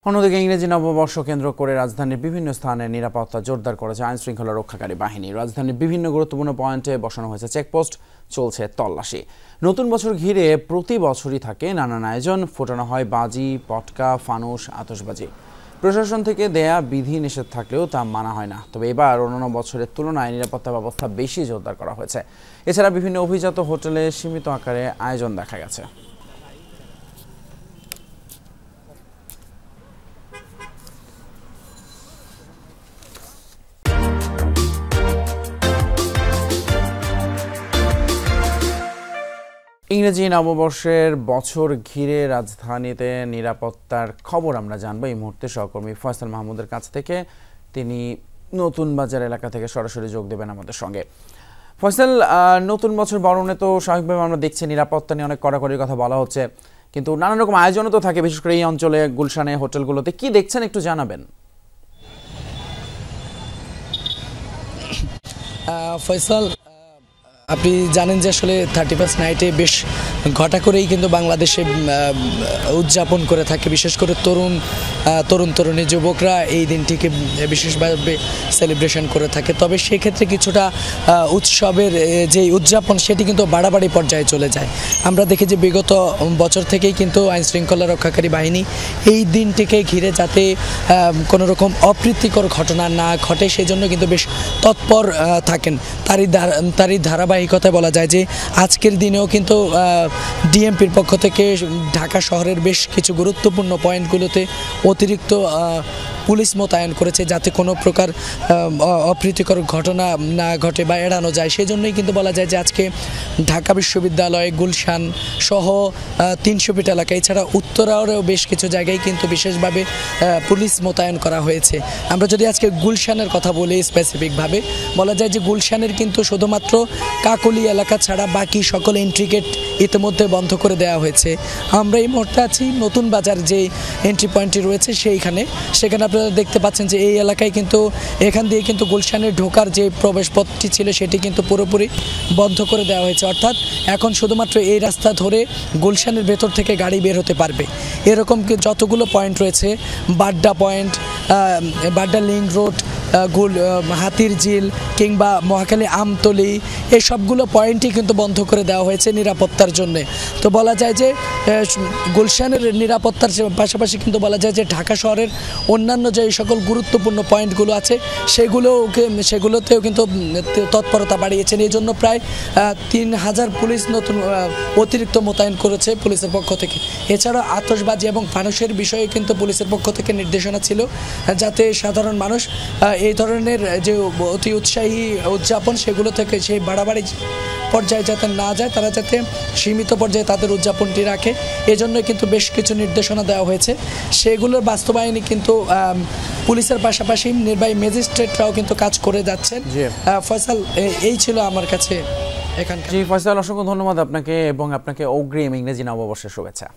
অন্যদিকে ইংরেজি নববর্ষ কেন্দ্র করে রাজধানীর বিভিন্ন স্থানে নিরাপত্তা জোরদার করেছে আইন শৃঙ্খলা রক্ষাকারী বাহিনী। রাজধানীর বিভিন্ন গুরুত্বপূর্ণ পয়েন্টে বসানো হয়েছে চেকপোস্ট, চলছে তল্লাশি। নতুন বছর ঘিরে প্রতি বছরই থাকে নানান আয়োজন, ফোটানো হয় বাজি, পটকা, ফানুস, আতশবাজি। প্রশাসন থেকে দেয়া বিধি নিষেধ থাকলেও তা মানা হয় না। তবে এবার অন্যান্য বছরের তুলনায় নিরাপত্তা ব্যবস্থা বেশি জোরদার করা হয়েছে। এছাড়া বিভিন্ন অভিজাত হোটেলে সীমিত আকারে আয়োজন দেখা গেছে। ইংরেজি নববর্ষের বছর ঘিরে রাজধানীতে নিরাপত্তার খবর আমরা জানবো এই মুহূর্তে সহকর্মী ফয়সাল মাহমুদের কাছ থেকে। তিনি নতুন বাজার এলাকা থেকে সরাসরি যোগ দেবেন আমাদের সঙ্গে। ফয়সাল, নতুন বছর বরণে তো স্বাভাবিকভাবে আমরা দেখছি নিরাপত্তা নিয়ে অনেক কড়াকড়ির কথা বলা হচ্ছে, কিন্তু নানান রকম আয়োজনও তো থাকে, বিশেষ করে এই অঞ্চলে গুলশানে হোটেলগুলোতে। কি দেখছেন একটু জানাবেন। ফয়সাল, আপনি জানেন যে আসলে 31st নাইটে বেশ ঘটা করেই কিন্তু বাংলাদেশে উদযাপন করে থাকে, বিশেষ করে তরুণী যুবকরা এই দিনটিকে বিশেষভাবে সেলিব্রেশন করে থাকে। তবে সেক্ষেত্রে কিছুটা উৎসবের যে উদযাপন সেটি কিন্তু বাড়াবাড়ি পর্যায়ে চলে যায়। আমরা দেখি যে বিগত বছর থেকেই কিন্তু আইন শৃঙ্খলা রক্ষাকারী বাহিনী এই দিনটিকে ঘিরে যাতে কোনো রকম অপ্রীতিকর ঘটনা না ঘটে সেজন্য কিন্তু বেশ তৎপর থাকেন। তারই ধারাবাহিকতায় বলা যায় যে আজকের দিনেও কিন্তু ডিএমপির পক্ষ থেকে ঢাকা শহরের বেশ কিছু গুরুত্বপূর্ণ পয়েন্টগুলোতে অতিরিক্ত পুলিশ মোতায়েন করেছে, যাতে কোনো প্রকার অপ্রীতিকর ঘটনা না ঘটে বা এড়ানো যায়। সেজন্যই কিন্তু বলা যায় যে আজকে ঢাকা বিশ্ববিদ্যালয়, গুলশান সহ 300 ফিট এলাকা, এছাড়া উত্তরারও বেশ কিছু জায়গায় কিন্তু বিশেষভাবে পুলিশ মোতায়েন করা হয়েছে। আমরা যদি আজকে গুলশানের কথা বলি স্পেসিফিকভাবে, বলা যায় যে গুলশানের কিন্তু শুধুমাত্র কাকলি এলাকা ছাড়া বাকি সকল এন্ট্রি গেট ইতিমধ্যে বন্ধ করে দেওয়া হয়েছে। আমরা এই মুহূর্তে আছি নতুন বাজার যে এন্ট্রি পয়েন্টটি রয়েছে সেখানে আপনারা দেখতে পাচ্ছেন যে এই এলাকায় কিন্তু এখান দিয়ে কিন্তু গুলশানের ঢোকার যে প্রবেশ পথটি ছিল সেটি কিন্তু পুরোপুরি বন্ধ করে দেওয়া হয়েছে। অর্থাৎ এখন শুধুমাত্র এই রাস্তা ধরে গুলশানের ভেতর থেকে গাড়ি বের হতে পারবে। এরকম যতগুলো পয়েন্ট রয়েছে, Badda point, Badda link road, হাতির ঝিল কিংবা মহাখালী আমতলী, এই সবগুলো পয়েন্টই কিন্তু বন্ধ করে দেওয়া হয়েছে নিরাপত্তার জন্যে। তো বলা যায় যে গুলশানের নিরাপত্তার পাশাপাশি কিন্তু বলা যায় যে ঢাকা শহরের অন্যান্য যে সকল গুরুত্বপূর্ণ পয়েন্টগুলো আছে সেগুলোতেও কিন্তু তৎপরতা বাড়িয়েছেন। এই জন্য প্রায় 3000 পুলিশ নতুন অতিরিক্ত মোতায়েন করেছে পুলিশের পক্ষ থেকে। এছাড়াও আতশবাজি এবং ফানুসের বিষয়ে কিন্তু পুলিশের পক্ষ থেকে নির্দেশনা ছিল, যাতে সাধারণ মানুষ এই ধরনের যে অতি উৎসাহী উদযাপন সেগুলো থেকে সেই বাড়াবাড়ি পর্যায়ে যাতে না যায়, তারা যাতে সীমিত পর্যায়ে তাদের উদযাপনটি রাখে, এজন্যই কিন্তু বেশ কিছু নির্দেশনা দেওয়া হয়েছে। সেগুলোর বাস্তবায়নই কিন্তু পুলিশের পাশাপাশি নির্বাহী ম্যাজিস্ট্রেটরাও কিন্তু কাজ করে যাচ্ছেন। ফয়সাল, এই ছিল আমার কাছে এখানকার। জি ফয়সাল, অসংখ্য ধন্যবাদ আপনাকে এবং আপনাকে অগ্রিম ইংরেজি নববর্ষের শুভেচ্ছা।